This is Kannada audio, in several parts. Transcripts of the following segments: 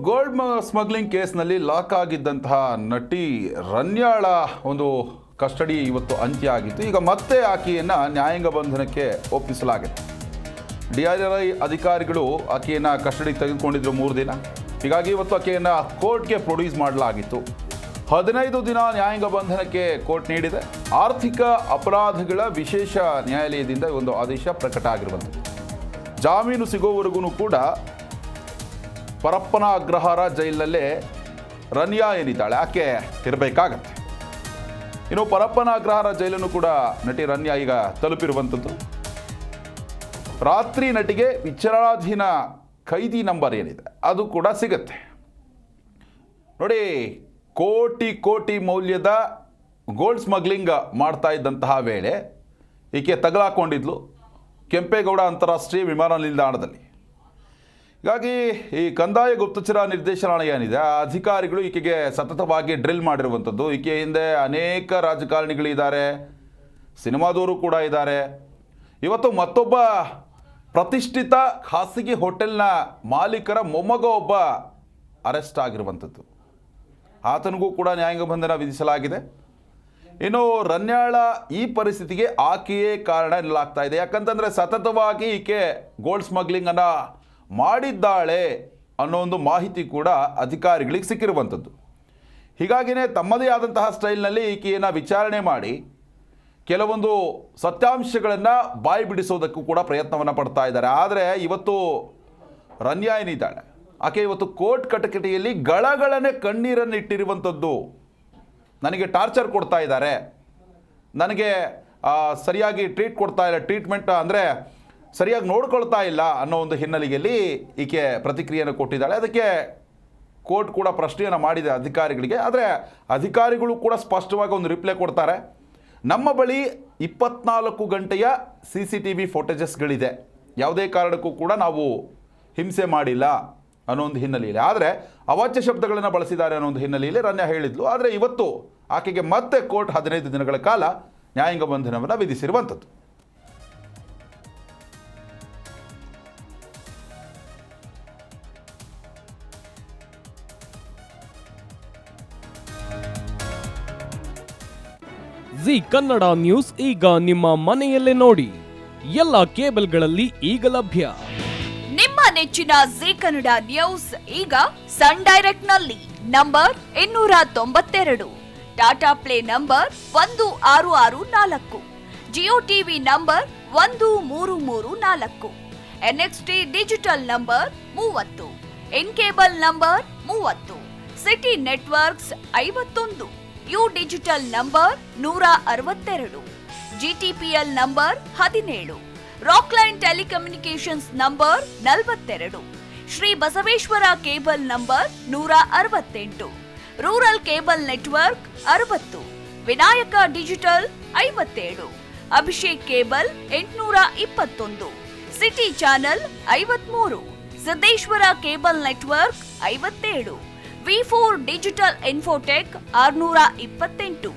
ಗೋಲ್ಡ್ ಸ್ಮಗ್ಲಿಂಗ್ ಕೇಸ್ನಲ್ಲಿ ಲಾಕ್ ಆಗಿದ್ದಂತಹ ನಟಿ ರನ್ಯಾಳ ಒಂದು ಕಸ್ಟಡಿ ಇವತ್ತು ಅಂತ್ಯ ಆಗಿತ್ತು. ಈಗ ಮತ್ತೆ ಆಕೆಯನ್ನು ನ್ಯಾಯಾಂಗ ಬಂಧನಕ್ಕೆ ಒಪ್ಪಿಸಲಾಗಿದೆ. DRI ಅಧಿಕಾರಿಗಳು ಆಕೆಯನ್ನು ಕಸ್ಟಡಿ ತೆಗೆದುಕೊಂಡಿದ್ರು 3 ದಿನ. ಹೀಗಾಗಿ ಇವತ್ತು ಆಕೆಯನ್ನು ಕೋರ್ಟ್ಗೆ ಪ್ರೊಡ್ಯೂಸ್ ಮಾಡಲಾಗಿತ್ತು. 15 ದಿನ ನ್ಯಾಯಾಂಗ ಬಂಧನಕ್ಕೆ ಕೋರ್ಟ್ ನೀಡಿದೆ. ಆರ್ಥಿಕ ಅಪರಾಧಗಳ ವಿಶೇಷ ನ್ಯಾಯಾಲಯದಿಂದ ಒಂದು ಆದೇಶ ಪ್ರಕಟ ಆಗಿರುವಂಥದ್ದು. ಜಾಮೀನು ಸಿಗೋವರೆಗೂ ಕೂಡ ಪರಪ್ಪನ ಅಗ್ರಹಾರ ಜೈಲಿನಲ್ಲೇ ರನ್ಯಾ ಏನಿದ್ದಾಳೆ ಆಕೆ ಇರಬೇಕಾಗತ್ತೆ. ಇನ್ನು ಪರಪ್ಪನ ಅಗ್ರಹಾರ ಜೈಲನ್ನು ಕೂಡ ನಟಿ ರನ್ಯಾ ಈಗ ತಲುಪಿರುವಂಥದ್ದು. ರಾತ್ರಿ ನಟಿಗೆ ವಿಚಾರಣಾಧೀನ ಖೈದಿ ನಂಬರ್ ಏನಿದೆ ಅದು ಕೂಡ ಸಿಗತ್ತೆ. ನೋಡಿ, ಕೋಟಿ ಮೌಲ್ಯದ ಗೋಲ್ಡ್ ಸ್ಮಗ್ಲಿಂಗ್ ಮಾಡ್ತಾ ಇದ್ದಂತಹ ವೇಳೆ ಈಕೆ ತಗಲಾಕೊಂಡಿದ್ಲು ಕೆಂಪೇಗೌಡ ಅಂತಾರಾಷ್ಟ್ರೀಯ ವಿಮಾನ ನಿಲ್ದಾಣದಲ್ಲಿ. ಹೀಗಾಗಿ ಈ ಕಂದಾಯ ಗುಪ್ತಚರ ನಿರ್ದೇಶನಾಲಯ ಏನಿದೆ ಆ ಅಧಿಕಾರಿಗಳು ಈಕೆಗೆ ಸತತವಾಗಿ ಡ್ರಿಲ್ ಮಾಡಿರುವಂಥದ್ದು. ಈಕೆ ಹಿಂದೆ ಅನೇಕ ರಾಜಕಾರಣಿಗಳಿದ್ದಾರೆ, ಸಿನಿಮಾದವರು ಕೂಡ ಇದ್ದಾರೆ. ಇವತ್ತು ಮತ್ತೊಬ್ಬ ಪ್ರತಿಷ್ಠಿತ ಖಾಸಗಿ ಹೋಟೆಲ್ನ ಮಾಲೀಕರ ಮೊಮ್ಮಗ ಒಬ್ಬ ಅರೆಸ್ಟ್ ಆಗಿರುವಂಥದ್ದು. ಆತನಿಗೂ ಕೂಡ ನ್ಯಾಯಾಂಗ ಬಂಧನ ವಿಧಿಸಲಾಗಿದೆ. ಇನ್ನು ರನ್ಯಾಳ ಈ ಪರಿಸ್ಥಿತಿಗೆ ಆಕೆಯೇ ಕಾರಣ ಎನ್ನಲಾಗ್ತಾ ಇದೆ. ಯಾಕಂತಂದರೆ ಸತತವಾಗಿ ಈಕೆ ಗೋಲ್ಡ್ ಸ್ಮಗ್ಲಿಂಗನ್ನು ಮಾಡಿದ್ದಾಳೆ ಅನ್ನೋ ಒಂದು ಮಾಹಿತಿ ಕೂಡ ಅಧಿಕಾರಿಗಳಿಗೆ ಸಿಕ್ಕಿರುವಂಥದ್ದು. ಹೀಗಾಗಿಯೇ ತಮ್ಮದೇ ಆದಂತಹ ಸ್ಟೈಲ್ನಲ್ಲಿ ಈಕೆಯನ್ನು ವಿಚಾರಣೆ ಮಾಡಿ ಕೆಲವೊಂದು ಸತ್ಯಾಂಶಗಳನ್ನು ಬಾಯಿ ಬಿಡಿಸೋದಕ್ಕೂ ಕೂಡ ಪ್ರಯತ್ನವನ್ನು ಪಡ್ತಾ ಇದ್ದಾರೆ. ಆದರೆ ಇವತ್ತು ರನ್ಯಾ ಏನಿದ್ದಾಳೆ ಆಕೆ ಇವತ್ತು ಕೋರ್ಟ್ ಕಟಕಟೆಯಲ್ಲಿ ಗಳಗಳನೆ ಕಣ್ಣೀರನ್ನು ಇಟ್ಟಿರುವಂಥದ್ದು. ನನಗೆ ಟಾರ್ಚರ್ ಕೊಡ್ತಾ ಇದ್ದಾರೆ, ನನಗೆ ಸರಿಯಾಗಿ ಟ್ರೀಟ್ಮೆಂಟ್ ಅಂದರೆ ಸರಿಯಾಗಿ ನೋಡ್ಕೊಳ್ತಾ ಇಲ್ಲ ಅನ್ನೋ ಒಂದು ಹಿನ್ನೆಲೆಯಲ್ಲಿ ಈಕೆ ಪ್ರತಿಕ್ರಿಯೆಯನ್ನು ಕೊಟ್ಟಿದ್ದಾಳೆ. ಅದಕ್ಕೆ ಕೋರ್ಟ್ ಕೂಡ ಪ್ರಶ್ನೆಯನ್ನು ಮಾಡಿದೆ ಅಧಿಕಾರಿಗಳಿಗೆ. ಆದರೆ ಅಧಿಕಾರಿಗಳು ಕೂಡ ಸ್ಪಷ್ಟವಾಗಿ ಒಂದು ರಿಪ್ಲೈ ಕೊಡ್ತಾರೆ. ನಮ್ಮ ಬಳಿ 24 ಗಂಟೆಯ CCTV ಫೋಟೇಜಸ್ಗಳಿದೆ, ಯಾವುದೇ ಕಾರಣಕ್ಕೂ ಕೂಡ ನಾವು ಹಿಂಸೆ ಮಾಡಿಲ್ಲ ಅನ್ನೋ ಒಂದು ಹಿನ್ನೆಲೆಯಲ್ಲಿ. ಆದರೆ ಅವಾಚ್ಯ ಶಬ್ದಗಳನ್ನು ಬಳಸಿದ್ದಾರೆ ಅನ್ನೋ ಒಂದು ಹಿನ್ನೆಲೆಯಲ್ಲಿ ರನ್ಯಾ ಹೇಳಿದ್ಲು. ಆದರೆ ಇವತ್ತು ಆಕೆಗೆ ಮತ್ತೆ ಕೋರ್ಟ್ 15 ದಿನಗಳ ಕಾಲ ನ್ಯಾಯಾಂಗ ಬಂಧನವನ್ನು ವಿಧಿಸಿರುವಂಥದ್ದು. ಜಿ ಕನ್ನಡ ನ್ಯೂಸ್ ಈಗ ನಿಮ್ಮ ಮನೆಯಲ್ಲೇ ನೋಡಿ. ಎಲ್ಲ ಕೇಬಲ್ಗಳಲ್ಲಿ ಈಗ ಲಭ್ಯ. ನಿಮ್ಮ ನೆಚ್ಚಿನ ಜಿ ಕನ್ನಡ ನ್ಯೂಸ್ ಈಗ ಸನ್ ಡೈರೆಕ್ಟ್ ನಲ್ಲಿ number 292, Tata play number 1664, Jio TV number 1334, NXT digital number 30, in cable number 30, city networks 51, U digital number 162, GTPL number 17, Rockline telecommunications number 42, Shri Basaveshwara cable number 168, rural cable network 60, Vinayaka digital 57, Abhishek cable 821, city channel 53, Siddeshwara cable network 57, V4 digital Infotech 628,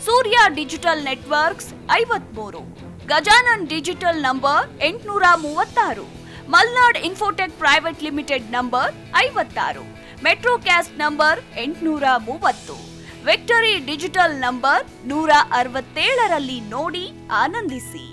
Surya digital networks 53, Gajanan digital number 836, Malnad Infotech private limited number 56, Metrocast number 830, Victory Digital number 167ರಲ್ಲಿ ನೋಡಿ ಆನಂದಿಸಿ.